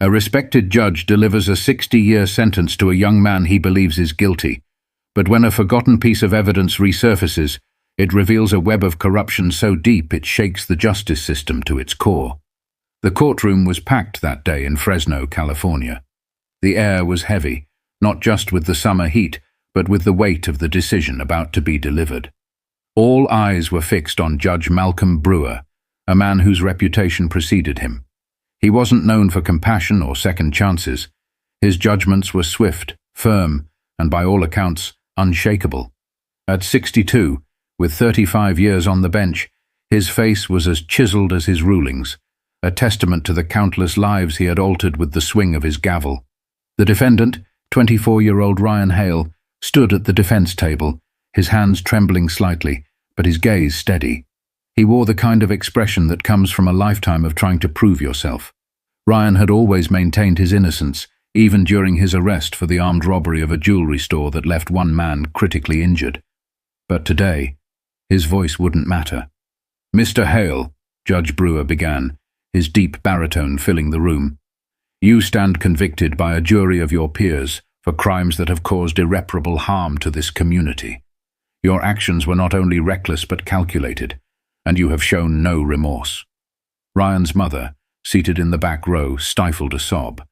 A respected judge delivers a 60-year sentence to a young man he believes is guilty, but when a forgotten piece of evidence resurfaces, it reveals a web of corruption so deep it shakes the justice system to its core. The courtroom was packed that day in Fresno, California. The air was heavy, not just with the summer heat, but with the weight of the decision about to be delivered. All eyes were fixed on Judge Malcolm Brewer, a man whose reputation preceded him. He wasn't known for compassion or second chances. His judgments were swift, firm, and by all accounts, unshakable. At 62, with 35 years on the bench, his face was as chiseled as his rulings, a testament to the countless lives he had altered with the swing of his gavel. The defendant, 24-year-old Ryan Hale, stood at the defense table, his hands trembling slightly, but his gaze steady. He wore the kind of expression that comes from a lifetime of trying to prove yourself. Ryan had always maintained his innocence, even during his arrest for the armed robbery of a jewelry store that left one man critically injured. But today, his voice wouldn't matter. "Mr. Hale," Judge Brewer began, his deep baritone filling the room, "you stand convicted by a jury of your peers for crimes that have caused irreparable harm to this community. Your actions were not only reckless but calculated, and you have shown no remorse." Ryan's mother, seated in the back row, stifled a sob.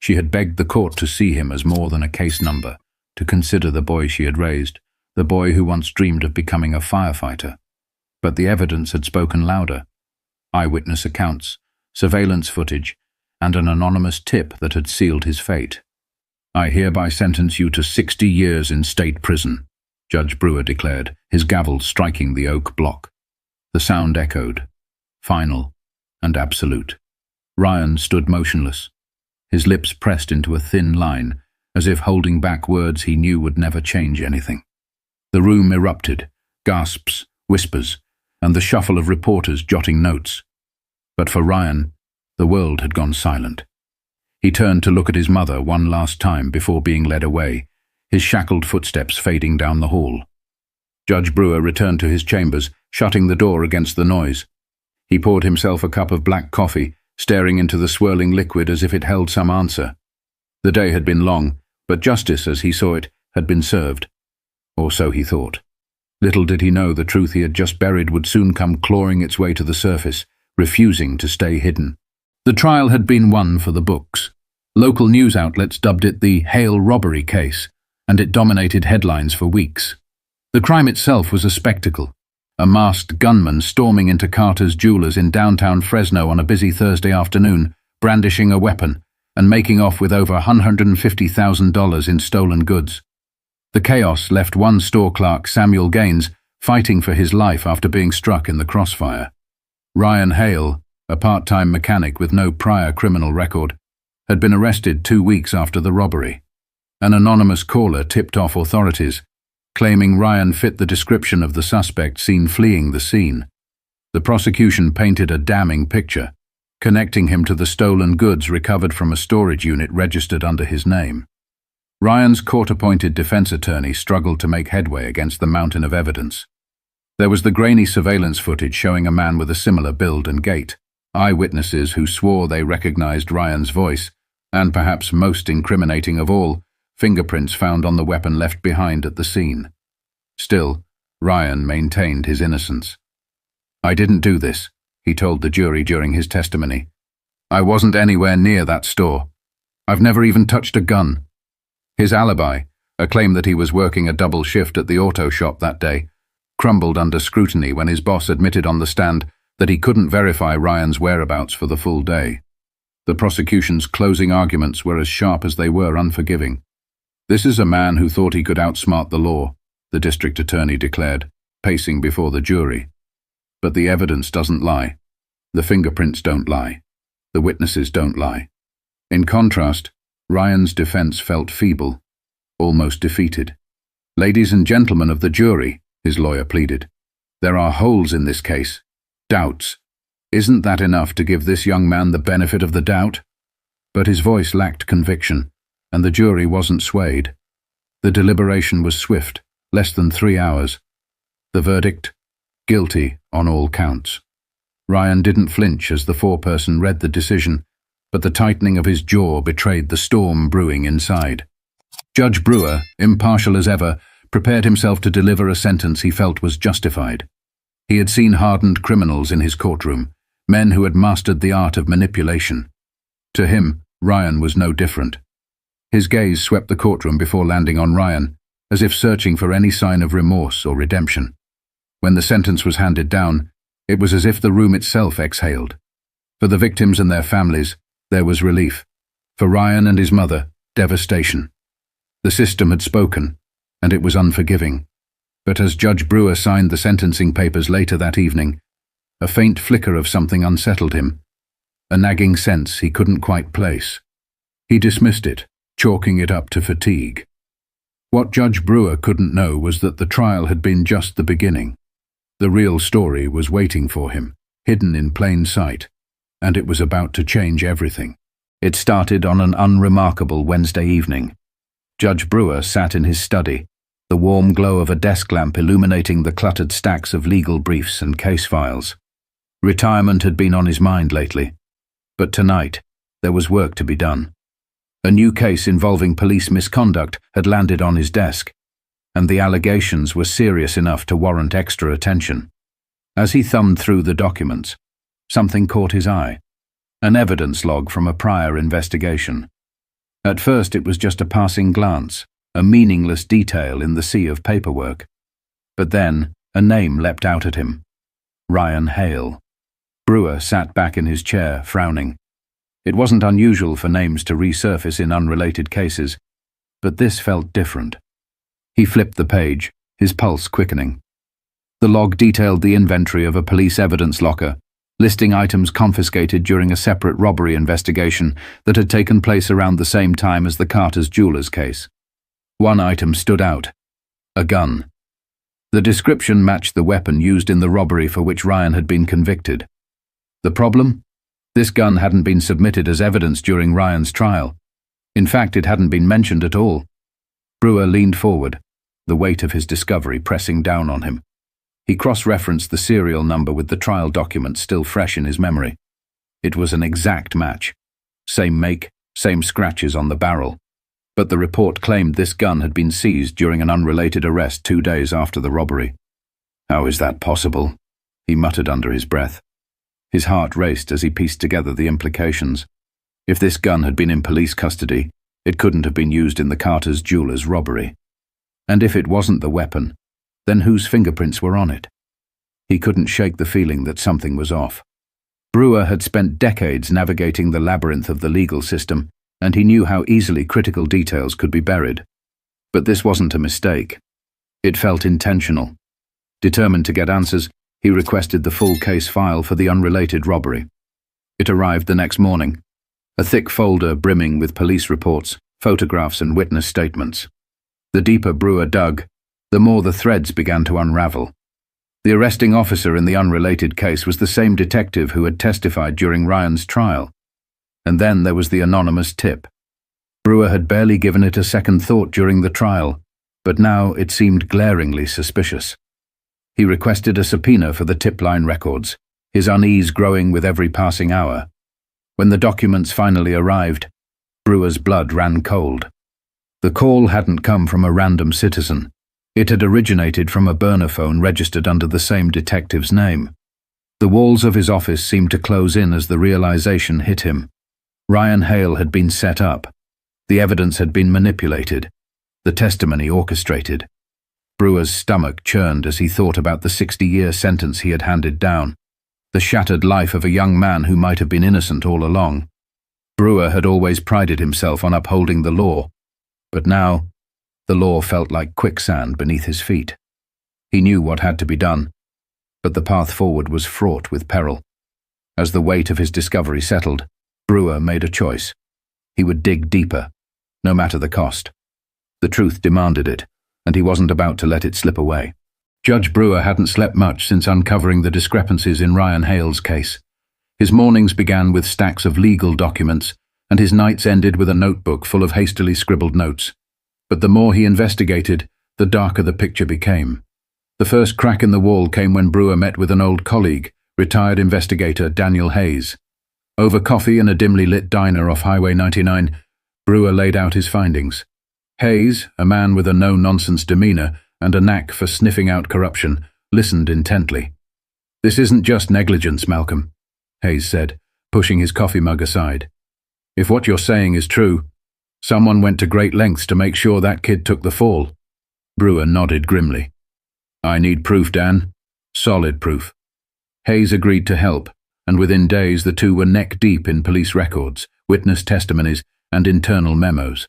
She had begged the court to see him as more than a case number, to consider the boy she had raised, the boy who once dreamed of becoming a firefighter. But the evidence had spoken louder. Eyewitness accounts, surveillance footage, and an anonymous tip that had sealed his fate. "I hereby sentence you to 60 years in state prison," Judge Brewer declared, his gavel striking the oak block. The sound echoed, final and absolute. Ryan stood motionless, his lips pressed into a thin line, as if holding back words he knew would never change anything. The room erupted, gasps, whispers, and the shuffle of reporters jotting notes. But for Ryan, the world had gone silent. He turned to look at his mother one last time before being led away, his shackled footsteps fading down the hall. Judge Brewer returned to his chambers, shutting the door against the noise. He poured himself a cup of black coffee, staring into the swirling liquid as if it held some answer. The day had been long, but justice, as he saw it, had been served. Or so he thought. Little did he know the truth he had just buried would soon come clawing its way to the surface, refusing to stay hidden. The trial had been one for the books. Local news outlets dubbed it the Hale robbery case, and it dominated headlines for weeks. The crime itself was a spectacle. A masked gunman storming into Carter's Jewelers in downtown Fresno on a busy Thursday afternoon, brandishing a weapon, and making off with over $150,000 in stolen goods. The chaos left one store clerk, Samuel Gaines, fighting for his life after being struck in the crossfire. Ryan Hale, a part-time mechanic with no prior criminal record, had been arrested 2 weeks after the robbery. An anonymous caller tipped off authorities, claiming Ryan fit the description of the suspect seen fleeing the scene. The prosecution painted a damning picture, connecting him to the stolen goods recovered from a storage unit registered under his name. Ryan's court-appointed defense attorney struggled to make headway against the mountain of evidence. There was the grainy surveillance footage showing a man with a similar build and gait, eyewitnesses who swore they recognized Ryan's voice, and perhaps most incriminating of all, fingerprints found on the weapon left behind at the scene. Still, Ryan maintained his innocence. "I didn't do this," he told the jury during his testimony. "I wasn't anywhere near that store. I've never even touched a gun." His alibi, a claim that he was working a double shift at the auto shop that day, crumbled under scrutiny when his boss admitted on the stand that he couldn't verify Ryan's whereabouts for the full day. The prosecution's closing arguments were as sharp as they were unforgiving. "This is a man who thought he could outsmart the law," the district attorney declared, pacing before the jury. "But the evidence doesn't lie. The fingerprints don't lie. The witnesses don't lie." In contrast, Ryan's defense felt feeble, almost defeated. "Ladies and gentlemen of the jury," his lawyer pleaded, "there are holes in this case, doubts. Isn't that enough to give this young man the benefit of the doubt?" But his voice lacked conviction, and the jury wasn't swayed. The deliberation was swift, less than 3 hours. The verdict? Guilty on all counts. Ryan didn't flinch as the foreperson read the decision, but the tightening of his jaw betrayed the storm brewing inside. Judge Brewer, impartial as ever, prepared himself to deliver a sentence he felt was justified. He had seen hardened criminals in his courtroom, men who had mastered the art of manipulation. To him, Ryan was no different. His gaze swept the courtroom before landing on Ryan, as if searching for any sign of remorse or redemption. When the sentence was handed down, it was as if the room itself exhaled. For the victims and their families, there was relief. For Ryan and his mother, devastation. The system had spoken, and it was unforgiving. But as Judge Brewer signed the sentencing papers later that evening, a faint flicker of something unsettled him, a nagging sense he couldn't quite place. He dismissed it, chalking it up to fatigue. What Judge Brewer couldn't know was that the trial had been just the beginning. The real story was waiting for him, hidden in plain sight, and it was about to change everything. It started on an unremarkable Wednesday evening. Judge Brewer sat in his study, the warm glow of a desk lamp illuminating the cluttered stacks of legal briefs and case files. Retirement had been on his mind lately, but tonight there was work to be done. A new case involving police misconduct had landed on his desk, and the allegations were serious enough to warrant extra attention. As he thumbed through the documents, something caught his eye, an evidence log from a prior investigation. At first it was just a passing glance, a meaningless detail in the sea of paperwork. But then a name leapt out at him. Ryan Hale. Brewer sat back in his chair, frowning. It wasn't unusual for names to resurface in unrelated cases, but this felt different. He flipped the page, his pulse quickening. The log detailed the inventory of a police evidence locker, listing items confiscated during a separate robbery investigation that had taken place around the same time as the Carter's Jewelers case. One item stood out: a gun. The description matched the weapon used in the robbery for which Ryan had been convicted. The problem? This gun hadn't been submitted as evidence during Ryan's trial. In fact, it hadn't been mentioned at all. Brewer leaned forward, the weight of his discovery pressing down on him. He cross-referenced the serial number with the trial document still fresh in his memory. It was an exact match. Same make, same scratches on the barrel. But the report claimed this gun had been seized during an unrelated arrest 2 days after the robbery. "How is that possible?" he muttered under his breath. His heart raced as he pieced together the implications. If this gun had been in police custody, it couldn't have been used in the Carter's Jewelers robbery. And if it wasn't the weapon, then whose fingerprints were on it? He couldn't shake the feeling that something was off. Brewer had spent decades navigating the labyrinth of the legal system, and he knew how easily critical details could be buried. But this wasn't a mistake. It felt intentional. Determined to get answers, he requested the full case file for the unrelated robbery. It arrived the next morning, a thick folder brimming with police reports, photographs and witness statements. The deeper Brewer dug, the more the threads began to unravel. The arresting officer in the unrelated case was the same detective who had testified during Ryan's trial. And then there was the anonymous tip. Brewer had barely given it a second thought during the trial, but now it seemed glaringly suspicious. He requested a subpoena for the tip line records, his unease growing with every passing hour. When the documents finally arrived, Brewer's blood ran cold. The call hadn't come from a random citizen. It had originated from a burner phone registered under the same detective's name. The walls of his office seemed to close in as the realization hit him. Ryan Hale had been set up. The evidence had been manipulated. The testimony orchestrated. Brewer's stomach churned as he thought about the 60-year sentence he had handed down, the shattered life of a young man who might have been innocent all along. Brewer had always prided himself on upholding the law, but now the law felt like quicksand beneath his feet. He knew what had to be done, but the path forward was fraught with peril. As the weight of his discovery settled, Brewer made a choice. He would dig deeper, no matter the cost. The truth demanded it, and he wasn't about to let it slip away. Judge Brewer hadn't slept much since uncovering the discrepancies in Ryan Hale's case. His mornings began with stacks of legal documents, and his nights ended with a notebook full of hastily scribbled notes. But the more he investigated, the darker the picture became. The first crack in the wall came when Brewer met with an old colleague, retired investigator Daniel Hayes. Over coffee in a dimly lit diner off Highway 99, Brewer laid out his findings. Hayes, a man with a no-nonsense demeanor and a knack for sniffing out corruption, listened intently. "This isn't just negligence, Malcolm," Hayes said, pushing his coffee mug aside. "If what you're saying is true, someone went to great lengths to make sure that kid took the fall." Brewer nodded grimly. "I need proof, Dan. Solid proof." Hayes agreed to help, and within days the two were neck-deep in police records, witness testimonies, and internal memos.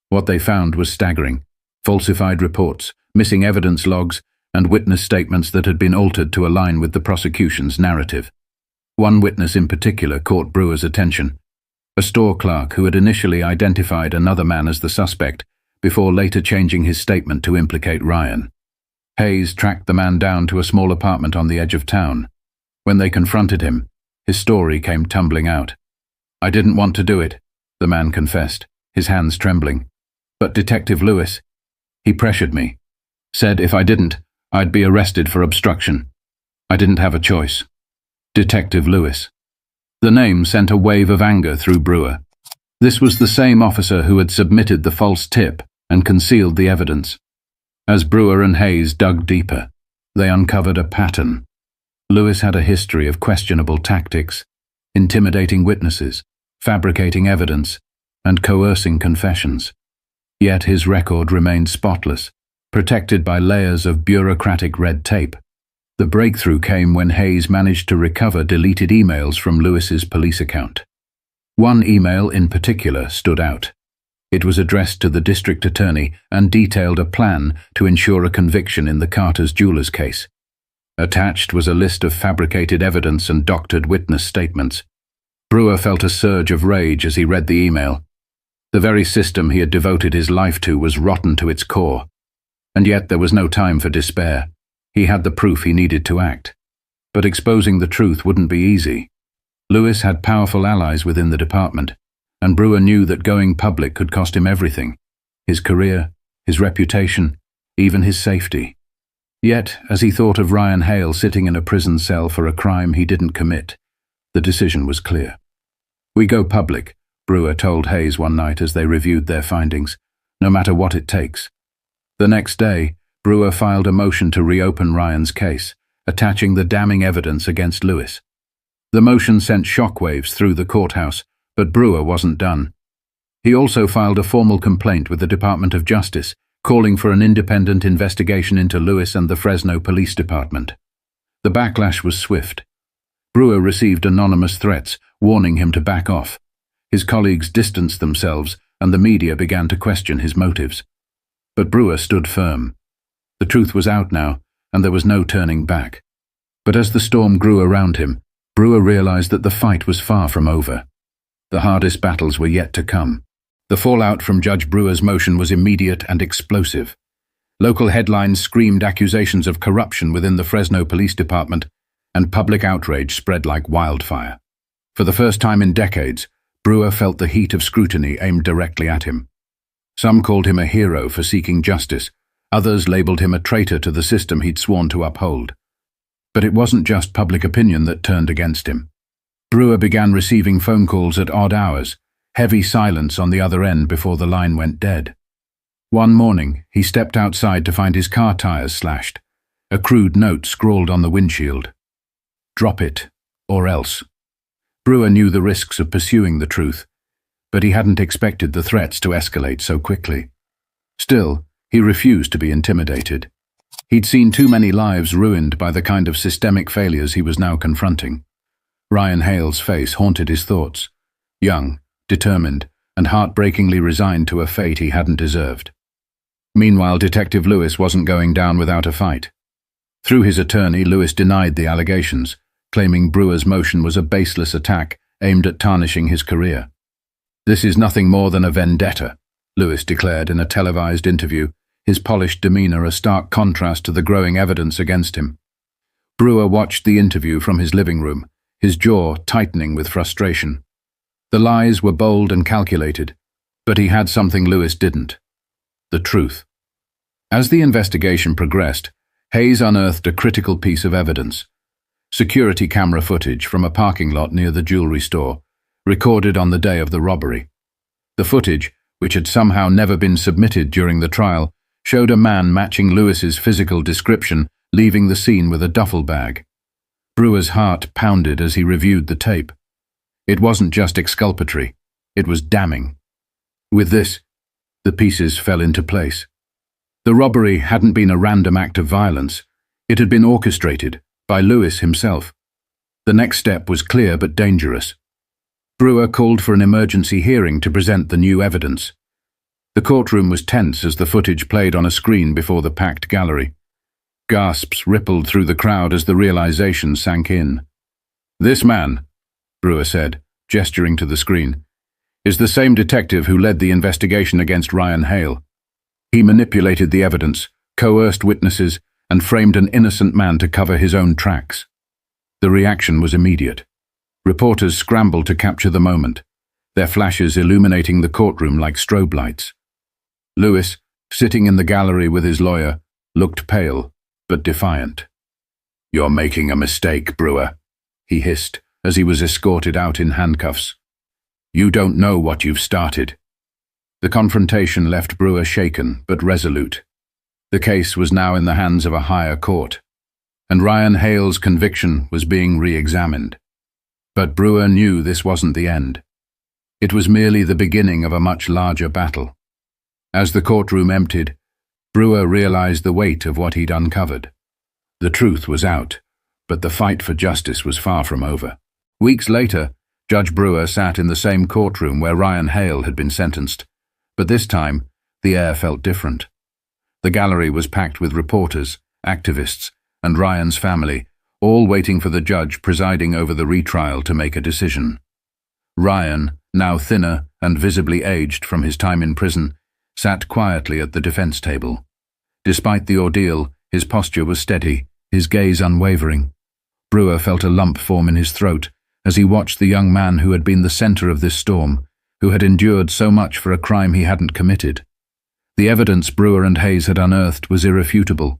What they found was staggering: falsified reports, missing evidence logs, and witness statements that had been altered to align with the prosecution's narrative. One witness in particular caught Brewer's attention: a store clerk who had initially identified another man as the suspect, before later changing his statement to implicate Ryan. Hayes tracked the man down to a small apartment on the edge of town. When they confronted him, his story came tumbling out. "I didn't want to do it," the man confessed, his hands trembling. "But Detective Lewis, he pressured me. Said if I didn't, I'd be arrested for obstruction. I didn't have a choice." Detective Lewis. The name sent a wave of anger through Brewer. This was the same officer who had submitted the false tip and concealed the evidence. As Brewer and Hayes dug deeper, they uncovered a pattern. Lewis had a history of questionable tactics, intimidating witnesses, fabricating evidence, and coercing confessions. Yet his record remained spotless, protected by layers of bureaucratic red tape. The breakthrough came when Hayes managed to recover deleted emails from Lewis's police account. One email in particular stood out. It was addressed to the district attorney and detailed a plan to ensure a conviction in the Carter's Jewelers case. Attached was a list of fabricated evidence and doctored witness statements. Brewer felt a surge of rage as he read the email. The very system he had devoted his life to was rotten to its core. And yet there was no time for despair. He had the proof he needed to act. But exposing the truth wouldn't be easy. Lewis had powerful allies within the department, and Brewer knew that going public could cost him everything: his career, his reputation, even his safety. Yet, as he thought of Ryan Hale sitting in a prison cell for a crime he didn't commit, the decision was clear. "We go public," Brewer told Hayes one night as they reviewed their findings, "no matter what it takes." The next day, Brewer filed a motion to reopen Ryan's case, attaching the damning evidence against Lewis. The motion sent shockwaves through the courthouse, but Brewer wasn't done. He also filed a formal complaint with the Department of Justice, calling for an independent investigation into Lewis and the Fresno Police Department. The backlash was swift. Brewer received anonymous threats, warning him to back off. His colleagues distanced themselves, and the media began to question his motives. But Brewer stood firm. The truth was out now, and there was no turning back. But as the storm grew around him, Brewer realized that the fight was far from over. The hardest battles were yet to come. The fallout from Judge Brewer's motion was immediate and explosive. Local headlines screamed accusations of corruption within the Fresno Police Department, and public outrage spread like wildfire. For the first time in decades, Brewer felt the heat of scrutiny aimed directly at him. Some called him a hero for seeking justice. Others labeled him a traitor to the system he'd sworn to uphold. But it wasn't just public opinion that turned against him. Brewer began receiving phone calls at odd hours, heavy silence on the other end before the line went dead. One morning, he stepped outside to find his car tires slashed, a crude note scrawled on the windshield: "Drop it, or else." Brewer knew the risks of pursuing the truth, but he hadn't expected the threats to escalate so quickly. Still, he refused to be intimidated. He'd seen too many lives ruined by the kind of systemic failures he was now confronting. Ryan Hale's face haunted his thoughts: young, determined, and heartbreakingly resigned to a fate he hadn't deserved. Meanwhile, Detective Lewis wasn't going down without a fight. Through his attorney, Lewis denied the allegations, claiming Brewer's motion was a baseless attack aimed at tarnishing his career. "This is nothing more than a vendetta," Lewis declared in a televised interview, his polished demeanor a stark contrast to the growing evidence against him. Brewer watched the interview from his living room, his jaw tightening with frustration. The lies were bold and calculated, but he had something Lewis didn't: the truth. As the investigation progressed, Hayes unearthed a critical piece of evidence: security camera footage from a parking lot near the jewelry store, recorded on the day of the robbery. The footage, which had somehow never been submitted during the trial, showed a man matching Lewis's physical description leaving the scene with a duffel bag. Brewer's heart pounded as he reviewed the tape. It wasn't just exculpatory, it was damning. With this, the pieces fell into place. The robbery hadn't been a random act of violence. It had been orchestrated by Lewis himself. The next step was clear but dangerous. Brewer called for an emergency hearing to present the new evidence. The courtroom was tense as the footage played on a screen before the packed gallery. Gasps rippled through the crowd as the realization sank in. "This man," Brewer said, gesturing to the screen, "is the same detective who led the investigation against Ryan Hale. He manipulated the evidence, coerced witnesses, and framed an innocent man to cover his own tracks." The reaction was immediate. Reporters scrambled to capture the moment, their flashes illuminating the courtroom like strobe lights. Lewis, sitting in the gallery with his lawyer, looked pale but defiant. "You're making a mistake, Brewer," he hissed as he was escorted out in handcuffs. "You don't know what you've started." The confrontation left Brewer shaken but resolute. The case was now in the hands of a higher court, and Ryan Hale's conviction was being re-examined. But Brewer knew this wasn't the end. It was merely the beginning of a much larger battle. As the courtroom emptied, Brewer realized the weight of what he'd uncovered. The truth was out, but the fight for justice was far from over. Weeks later, Judge Brewer sat in the same courtroom where Ryan Hale had been sentenced, but this time, the air felt different. The gallery was packed with reporters, activists, and Ryan's family, all waiting for the judge presiding over the retrial to make a decision. Ryan, now thinner and visibly aged from his time in prison, sat quietly at the defense table. Despite the ordeal, his posture was steady, his gaze unwavering. Brewer felt a lump form in his throat as he watched the young man who had been the center of this storm, who had endured so much for a crime he hadn't committed. The evidence Brewer and Hayes had unearthed was irrefutable.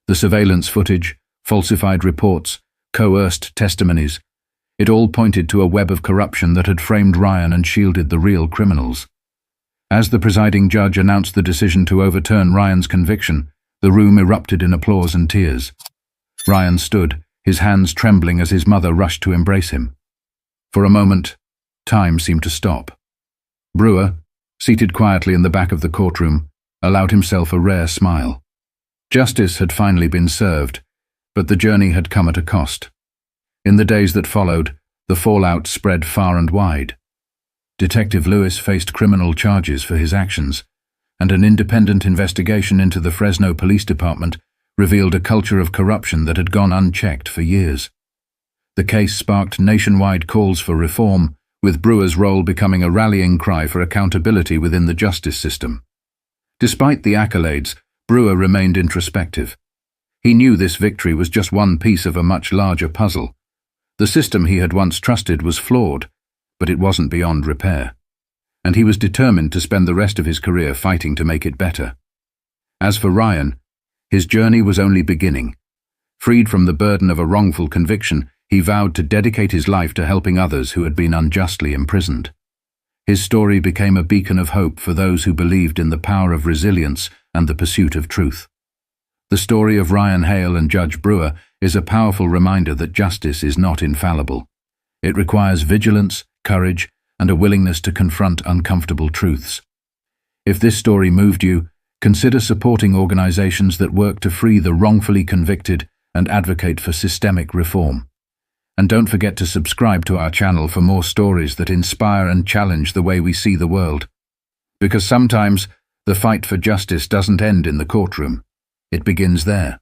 The surveillance footage, falsified reports, coerced testimonies. It all pointed to a web of corruption that had framed Ryan and shielded the real criminals. As the presiding judge announced the decision to overturn Ryan's conviction, the room erupted in applause and tears. Ryan stood, his hands trembling as his mother rushed to embrace him. For a moment, time seemed to stop. Brewer, seated quietly in the back of the courtroom, allowed himself a rare smile. Justice had finally been served, but the journey had come at a cost. In the days that followed, the fallout spread far and wide. Detective Lewis faced criminal charges for his actions, and an independent investigation into the Fresno Police Department revealed a culture of corruption that had gone unchecked for years. The case sparked nationwide calls for reform, with Brewer's role becoming a rallying cry for accountability within the justice system. Despite the accolades, Brewer remained introspective. He knew this victory was just one piece of a much larger puzzle. The system he had once trusted was flawed, but it wasn't beyond repair. And he was determined to spend the rest of his career fighting to make it better. As for Ryan, his journey was only beginning. Freed from the burden of a wrongful conviction, he vowed to dedicate his life to helping others who had been unjustly imprisoned. His story became a beacon of hope for those who believed in the power of resilience and the pursuit of truth. The story of Ryan Hale and Judge Brewer is a powerful reminder that justice is not infallible. It requires vigilance, courage, and a willingness to confront uncomfortable truths. If this story moved you, consider supporting organizations that work to free the wrongfully convicted and advocate for systemic reform. And don't forget to subscribe to our channel for more stories that inspire and challenge the way we see the world. Because sometimes the fight for justice doesn't end in the courtroom. It begins there.